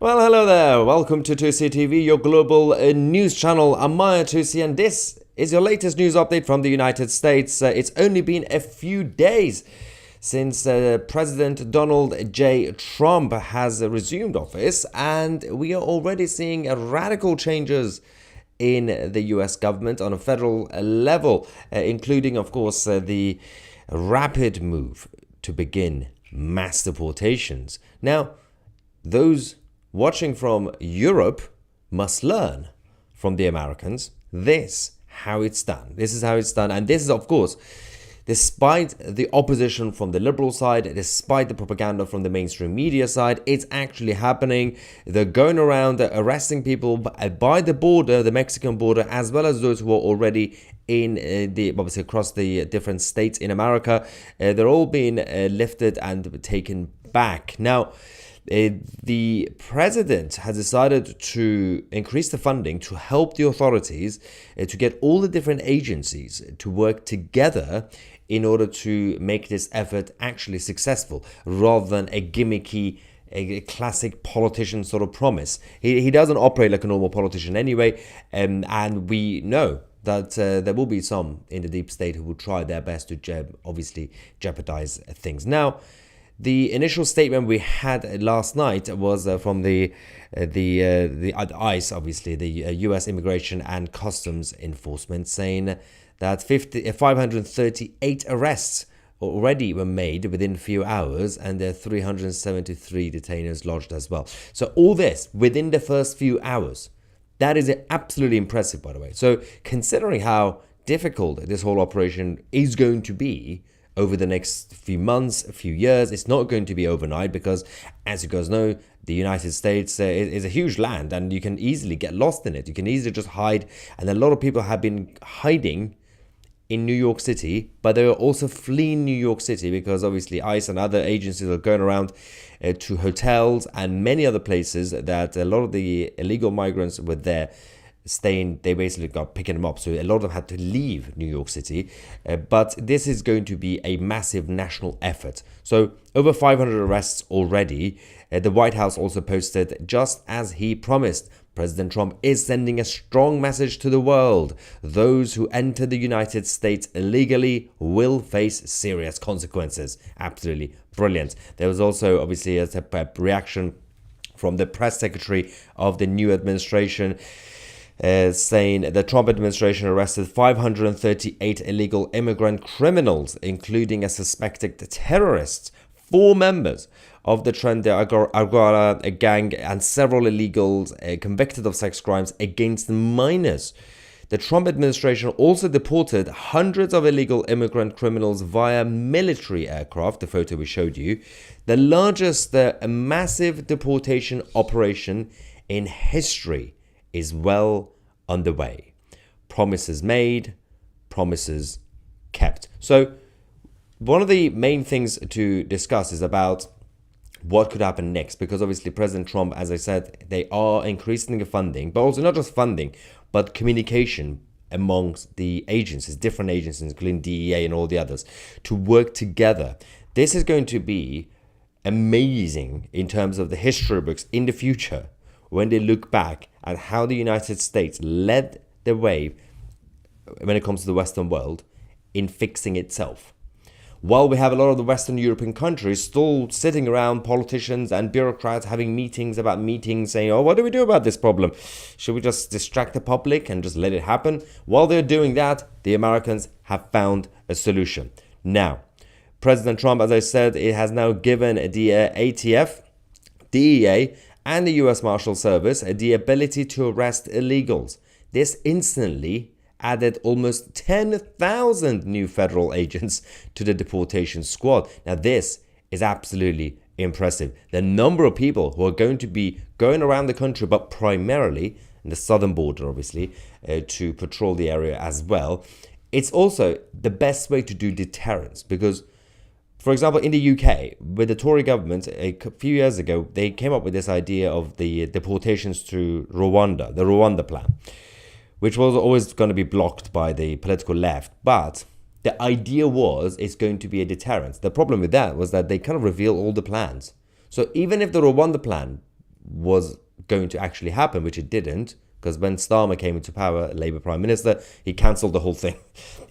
Well, hello there. Welcome to 2C TV, your global news channel. I'm Maya 2C, and this is your latest news update from the United States. It's only been a few days since President Donald J. Trump has resumed office, and we are already seeing radical changes in the US government on a federal level, including, of course, the rapid move to begin mass deportations. Now, those watching from Europe must learn from the Americans. This how it's done. This is how it's done. And this is, of course, despite the opposition from the liberal side, despite the propaganda from the mainstream media side, it's actually happening. They're going around arresting people by the border, the Mexican border, as well as those who are already in obviously across the different states in America. They're all being lifted and taken back. Now, the president has decided to increase the funding to help the authorities to get all the different agencies to work together in order to make this effort actually successful, rather than a gimmicky, a classic politician sort of promise. He doesn't operate like a normal politician anyway, and we know that there will be some in the deep state who will try their best to obviously jeopardize things. Now, the initial statement we had last night was from the ICE, obviously the U.S. Immigration and Customs Enforcement, saying that 538 arrests already were made within a few hours, and there are 373 detainers lodged as well. So all this within the first few hours. That is absolutely impressive, by the way. So considering how difficult this whole operation is going to be over the next few months, a few years, it's not going to be overnight, because, as you guys know, the United States is a huge land, and you can easily get lost in it. You can easily just hide, and a lot of people have been hiding in New York City, but they are also fleeing New York City because obviously ICE and other agencies are going around to hotels and many other places that a lot of the illegal migrants were there staying. They basically got picking them up, so a lot of them had to leave New York City, but this is going to be a massive national effort. So over 500 arrests already. The White House also posted, just as he promised, President Trump is sending a strong message to the world. Those who enter the United States illegally will face serious consequences. Absolutely brilliant. There was also obviously a reaction from the press secretary of the new administration, saying the Trump administration arrested 538 illegal immigrant criminals, including a suspected terrorist, 4 members of the Tren de Aragua gang, and several illegals convicted of sex crimes against minors. The Trump administration also deported hundreds of illegal immigrant criminals via military aircraft, the photo we showed you, the largest massive deportation operation in history is well underway. Promises made, promises kept. So one of the main things to discuss is about what could happen next, because obviously President Trump, as I said, they are increasing the funding, but also not just funding, but communication amongst the agencies, different agencies, including DEA and all the others, to work together. This is going to be amazing in terms of the history books in the future, when they look back at how the United States led the way when it comes to the Western world in fixing itself. While we have a lot of the Western European countries still sitting around, politicians and bureaucrats having meetings about meetings, saying, oh, what do we do about this problem? Should we just distract the public and just let it happen? While they're doing that, the Americans have found a solution. Now, President Trump, as I said, it has now given the ATF, DEA, and the US Marshal Service the ability to arrest illegals. This instantly added almost 10,000 new federal agents to the deportation squad. Now, this is absolutely impressive. The number of people who are going to be going around the country, but primarily in the southern border, obviously, to patrol the area as well. It's also the best way to do deterrence, because, for example, in the UK, with the Tory government, a few years ago, they came up with this idea of the deportations to Rwanda, the Rwanda plan, which was always going to be blocked by the political left. But the idea was it's going to be a deterrent. The problem with that was that they kind of reveal all the plans. So even if the Rwanda plan was going to actually happen, which it didn't, because when Starmer came into power, Labour Prime Minister, he cancelled the whole thing.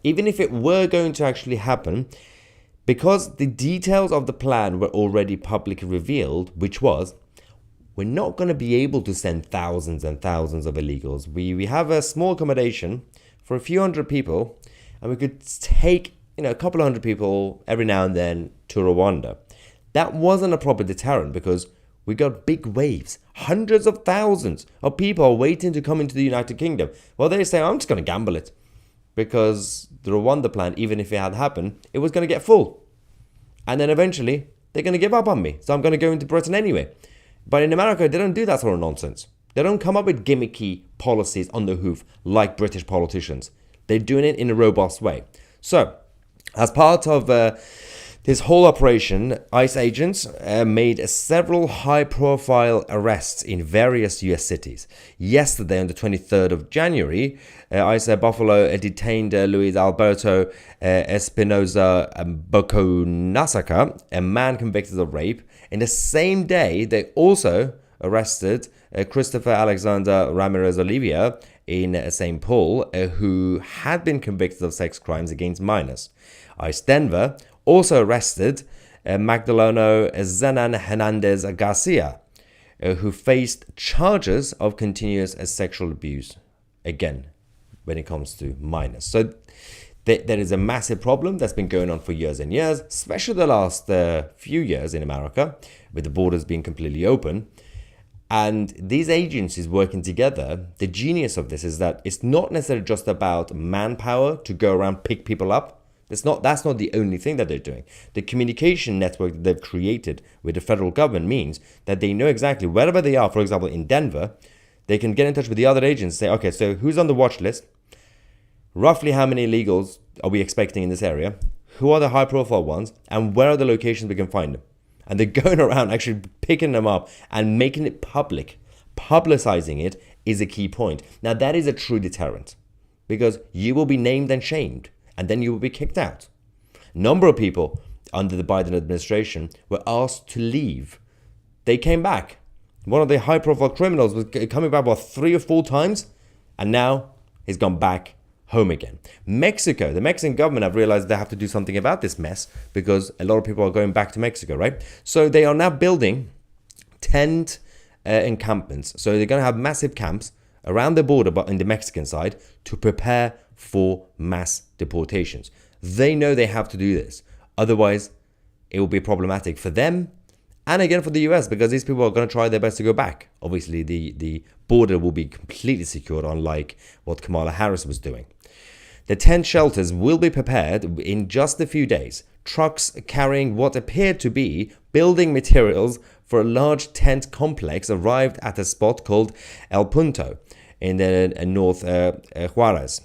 Even if it were going to actually happen, because the details of the plan were already publicly revealed, which was, we're not going to be able to send thousands and thousands of illegals. We have a small accommodation for a few hundred people, and we could take a couple of hundred people every now and then to Rwanda. That wasn't a proper deterrent, because we got big waves. Hundreds of thousands of people are waiting to come into the United Kingdom. Well, they say, I'm just going to gamble it. Because the Rwanda plan, even if it had happened, it was going to get full. And then eventually, they're going to give up on me. So I'm going to go into Britain anyway. But in America, they don't do that sort of nonsense. They don't come up with gimmicky policies on the hoof like British politicians. They're doing it in a robust way. So, as part of this whole operation, ICE agents made several high-profile arrests in various US cities. Yesterday, on the 23rd of January, ICE Buffalo detained Luis Alberto Espinoza Boconasaka, a man convicted of rape. In the same day, they also arrested Christopher Alexander Ramirez Olivia in St. Paul, who had been convicted of sex crimes against minors. ICE Denver also arrested Magdaleno Zenan Hernandez Garcia, who faced charges of continuous sexual abuse, again, when it comes to minors. So there is a massive problem that's been going on for years and years, especially the last few years in America, with the borders being completely open. And these agencies working together, the genius of this is that it's not necessarily just about manpower to go around pick people up. That's not the only thing that they're doing. The communication network that they've created with the federal government means that they know exactly wherever they are. For example, in Denver, they can get in touch with the other agents and say, okay, so who's on the watch list? Roughly how many illegals are we expecting in this area? Who are the high profile ones? And where are the locations we can find them? And they're going around actually picking them up and making it public. Publicizing it is a key point. Now, that is a true deterrent, because you will be named and shamed, and then you will be kicked out. A number of people under the Biden administration were asked to leave. They came back. One of the high-profile criminals was coming back about 3 or 4 times, and now he's gone back home again. Mexico, the Mexican government have realized they have to do something about this mess, because a lot of people are going back to Mexico, right? So they are now building tent encampments. So they're going to have massive camps around the border, but in the Mexican side, to prepare for mass deportations. They know they have to do this. Otherwise, it will be problematic for them and again for the US, because these people are going to try their best to go back. Obviously, the border will be completely secured, unlike what Kamala Harris was doing. The tent shelters will be prepared in just a few days. Trucks carrying what appeared to be building materials for a large tent complex arrived at a spot called El Punto in the North Juarez.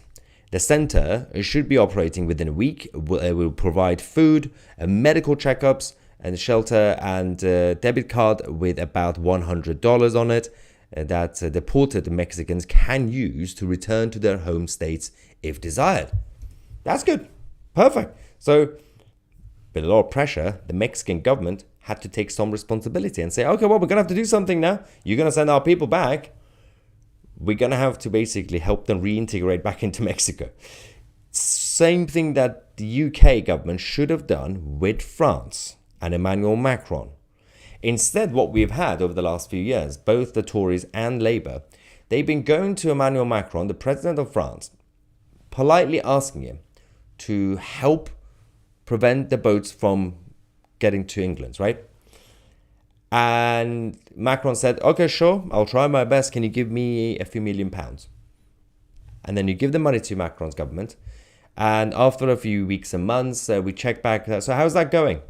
The center should be operating within a week. It will provide food, medical checkups, and shelter, and debit card with about $100 on it that deported Mexicans can use to return to their home states if desired. That's good. Perfect. So, with a lot of pressure, the Mexican government had to take some responsibility and say, okay, well, we're going to have to do something now. You're going to send our people back. We're going to have to basically help them reintegrate back into Mexico. Same thing that the UK government should have done with France and Emmanuel Macron. Instead, what we've had over the last few years, both the Tories and Labour, they've been going to Emmanuel Macron, the president of France, politely asking him to help prevent the boats from getting to England, right? And Macron said, okay, sure, I'll try my best. Can you give me a few £1 million? And then you give the money to Macron's government. And after a few weeks and months, we check back. So how's that going?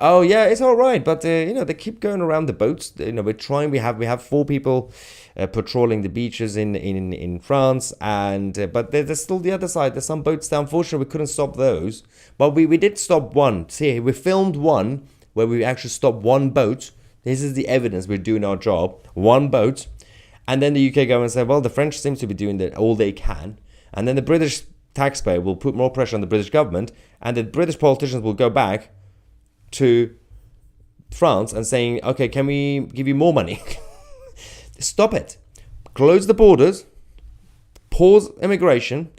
Oh, yeah, it's all right. But, they keep going around the boats. We're trying. We have 4 people patrolling the beaches in France. But there's still the other side. There's some boats there. Unfortunately, we couldn't stop those. But we did stop one. See, we filmed one where we actually stopped one boat. This is the evidence we're doing our job. One boat. And then the UK government said, well, the French seems to be doing all they can. And then the British taxpayer will put more pressure on the British government. And the British politicians will go back to France and saying, okay, can we give you more money? Stop it. Close the borders. Pause immigration,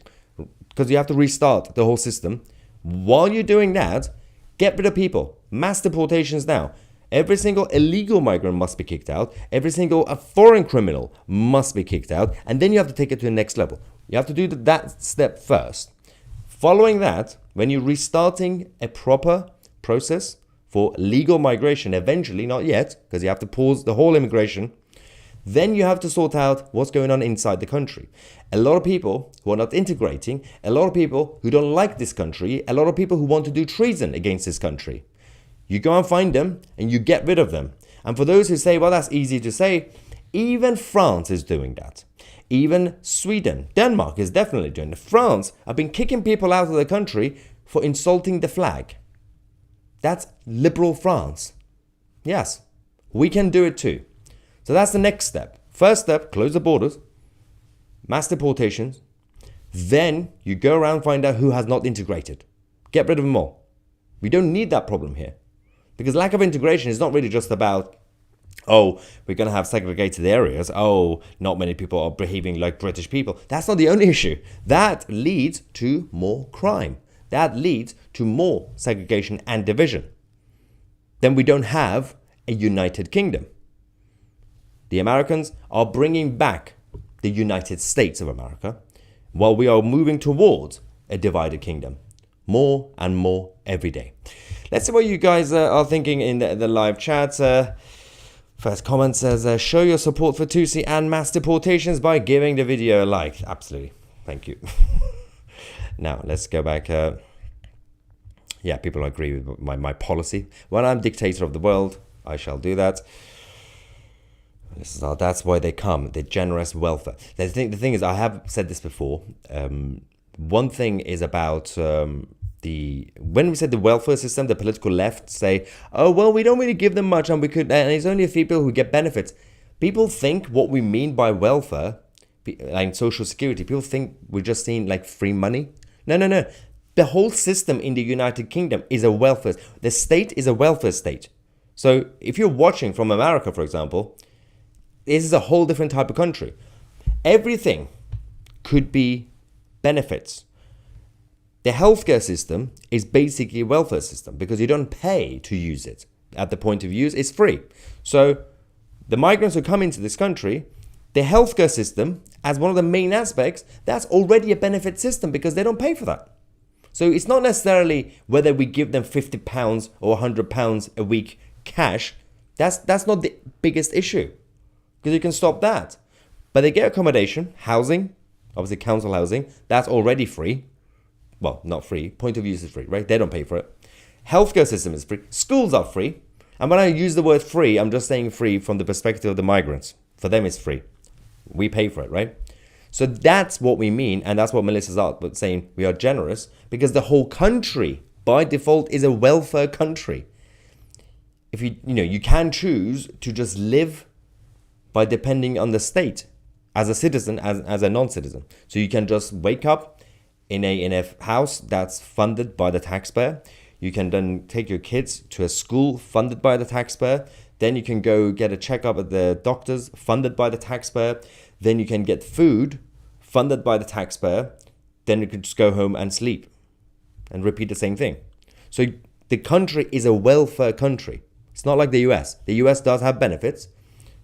because you have to restart the whole system. While you're doing that, get rid of people. Mass deportations now. Every single illegal migrant must be kicked out. Every single foreign criminal must be kicked out. And then you have to take it to the next level. You have to do that step first. Following that, when you're restarting a proper process for legal migration, eventually, not yet, because you have to pause the whole immigration, then you have to sort out what's going on inside the country. A lot of people who are not integrating, a lot of people who don't like this country, a lot of people who want to do treason against this country. You go and find them and you get rid of them. And for those who say, well, that's easy to say, even France is doing that. Even Sweden, Denmark is definitely doing it. France have been kicking people out of the country for insulting the flag. That's liberal France. Yes, we can do it too. So that's the next step. First step, close the borders, mass deportations. Then you go around and find out who has not integrated. Get rid of them all. We don't need that problem here. Because lack of integration is not really just about, oh, we're going to have segregated areas. Oh, not many people are behaving like British people. That's not the only issue. That leads to more crime. That leads to more segregation and division. Then we don't have a united kingdom. The Americans are bringing back the United States of America, while we are moving towards a divided kingdom. More and more every day. Let's see what you guys are thinking in the live chat. First comment says, show your support for Tutsi and mass deportations by giving the video a like. Absolutely. Thank you. Now, let's go back. Yeah, people agree with my policy. When I'm dictator of the world, I shall do that. That's why they come, the generous welfare. The thing is, I have said this before. One thing is about when we said the welfare system, the political left say, oh, well, we don't really give them much and it's only a few people who get benefits. People think what we mean by welfare, like social security, people think we're just seeing like free money. No. The whole system in the United Kingdom is a welfare. The state is a welfare state. So if you're watching from America, for example, this is a whole different type of country. Everything could be benefits. The healthcare system is basically a welfare system because you don't pay to use it. At the point of use, it's free. So the migrants who come into this country, the healthcare system, as one of the main aspects, that's already a benefit system because they don't pay for that. So it's not necessarily whether we give them £50 or £100 a week cash. That's not the biggest issue. Because you can stop that. But they get accommodation, housing, obviously council housing, that's already free. Well, not free, point of use is free, right? They don't pay for it. Healthcare system is free, schools are free. And when I use the word free, I'm just saying free from the perspective of the migrants. For them it's free. We pay for it, right? So that's what we mean, and that's what Melissa's out but saying we are generous, because the whole country, by default, is a welfare country. If you can choose to just live by depending on the state as a citizen, as a non-citizen. So you can just wake up in a house that's funded by the taxpayer. You can then take your kids to a school funded by the taxpayer. Then you can go get a checkup at the doctors funded by the taxpayer. Then you can get food funded by the taxpayer. Then you can just go home and sleep and repeat the same thing. So the country is a welfare country. It's not like the US. The US does have benefits.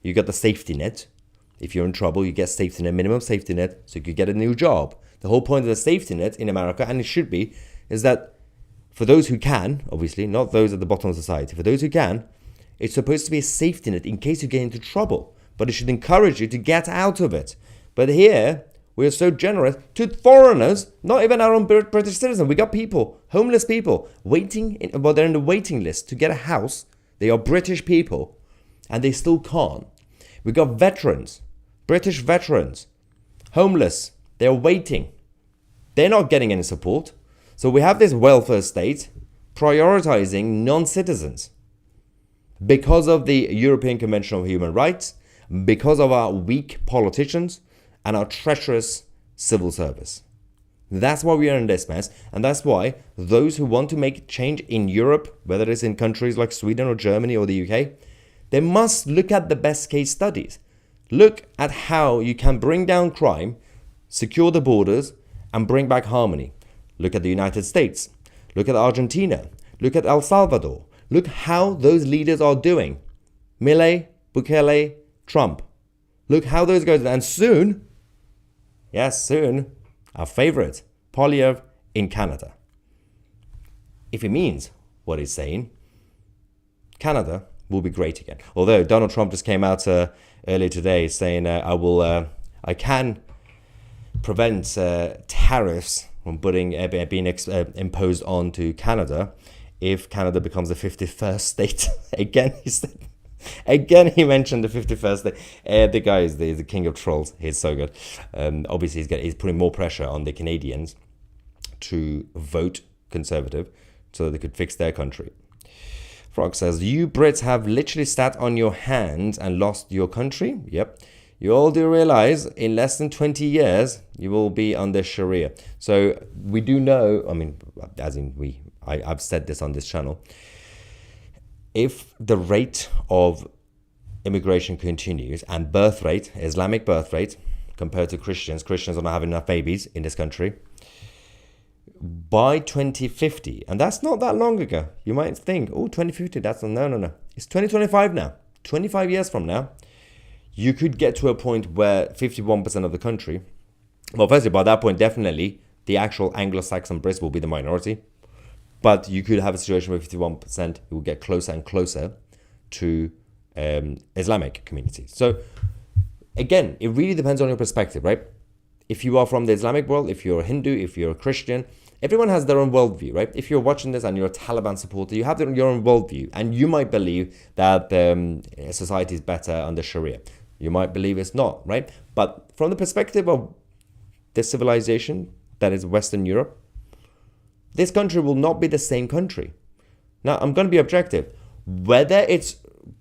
You got the safety net. If you're in trouble, you get safety net, minimum safety net, so you could get a new job. The whole point of the safety net in America, and it should be, is that for those who can, obviously, not those at the bottom of society, for those who can, it's supposed to be a safety net in case you get into trouble. But it should encourage you to get out of it. But here, we are so generous to foreigners, not even our own British citizens. We got people, homeless people, they're in the waiting list to get a house. They are British people, and they still can't. We got veterans, British veterans, homeless. They're waiting. They're not getting any support. So we have this welfare state prioritizing non-citizens because of the European Convention on Human Rights, because of our weak politicians and our treacherous civil service. That's why we are in this mess, and that's why those who want to make change in Europe, whether it's in countries like Sweden or Germany or the UK, they must look at the best case studies. Look at how you can bring down crime, secure the borders, and bring back harmony. Look at the United States. Look at Argentina. Look at El Salvador. Look how those leaders are doing. Milei, Bukele, Trump. Look how those guys, and soon, yes, soon, our favorite, Polyev in Canada. If it means what he's saying, Canada will be great again. Although Donald Trump just came out earlier today saying, I can prevent tariffs from being imposed onto Canada if Canada becomes the 51st state. Again, he said. Again, he mentioned the 51st state. The guy is the king of trolls. He's so good. Obviously, he's putting more pressure on the Canadians to vote Conservative so that they could fix their country. Frog says, you Brits have literally sat on your hands and lost your country. Yep. You all do realize in less than 20 years, you will be under Sharia. So we do know, I mean, as in I've said this on this channel, if the rate of immigration continues and birth rate, Islamic birth rate, compared to Christians are not having enough babies in this country, by 2050, and that's not that long ago. You might think, oh, 2050, that's no. It's 2025 now. 25 years from now, you could get to a point where 51% of the country, well, firstly, by that point, definitely the actual Anglo-Saxon Brits will be the minority. But you could have a situation where 51% will get closer and closer to Islamic communities. So again, it really depends on your perspective, right? If you are from the Islamic world, if you're a Hindu, if you're a Christian, everyone has their own worldview, right? If you're watching this and you're a Taliban supporter, you have your own worldview. And you might believe that society is better under Sharia. You might believe it's not, right? But from the perspective of the civilization that is Western Europe, this country will not be the same country. Now, I'm going to be objective. Whether it's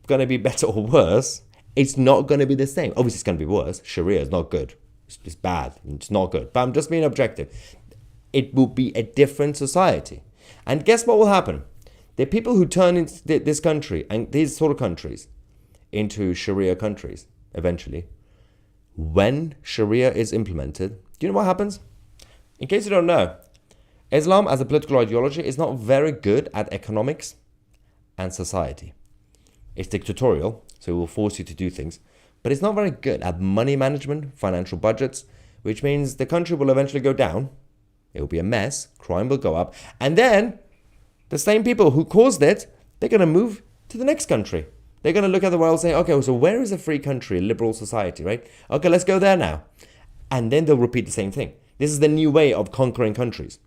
going to be better or worse, it's not going to be the same. Obviously, it's going to be worse. Sharia is not good. It's bad. It's not good. But I'm just being objective. It will be a different society. And guess what will happen? The people who turn into this country and these sort of countries into Sharia countries eventually, when Sharia is implemented, do you know what happens? In case you don't know, Islam as a political ideology is not very good at economics and society. It's dictatorial, so it will force you to do things, but it's not very good at money management, financial budgets, which means the country will eventually go down. It will be a mess, crime will go up, and then the same people who caused it, they're going to move to the next country. They're going to look at the world and say, okay, so where is a free country, a liberal society, right? Okay, let's go there now. And then they'll repeat the same thing. This is the new way of conquering countries.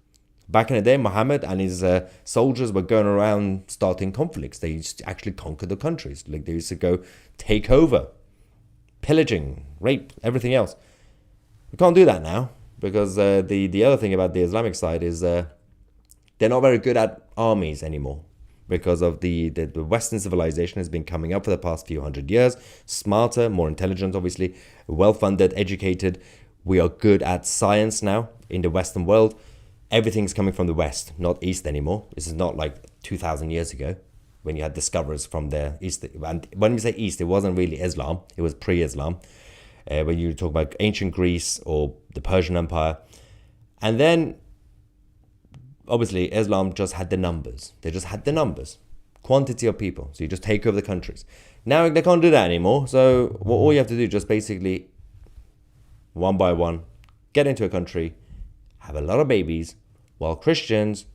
Back in the day, Muhammad and his soldiers were going around starting conflicts. They used to actually conquer the countries. Like they used to go take over, pillaging, rape, everything else. We can't do that now because the other thing about the Islamic side is they're not very good at armies anymore because of the Western civilization has been coming up for the past few hundred years. Smarter, more intelligent, obviously, well-funded, educated. We are good at science now in the Western world. Everything's coming from the West, not East anymore. This is not like 2,000 years ago when you had discoverers from the East. And when we say East, it wasn't really Islam. It was pre-Islam. When you talk about ancient Greece or the Persian Empire. And then, obviously, Islam just had the numbers. They just had the numbers. Quantity of people. So you just take over the countries. Now they can't do that anymore. So all you have to do is just basically, one by one, get into a country, have a lot of babies, while Christians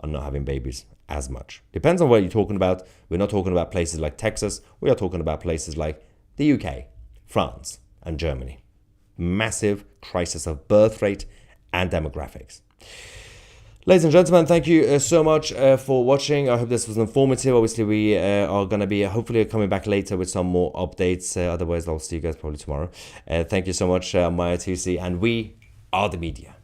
are not having babies as much. Depends on what you're talking about. We're not talking about places like Texas. We are talking about places like the UK, France, and Germany. Massive crisis of birth rate and demographics. Ladies and gentlemen, thank you so much for watching. I hope this was informative. Obviously, we are going to be hopefully coming back later with some more updates. Otherwise, I'll see you guys probably tomorrow. Thank you so much, Maya Tusi, and we are the media.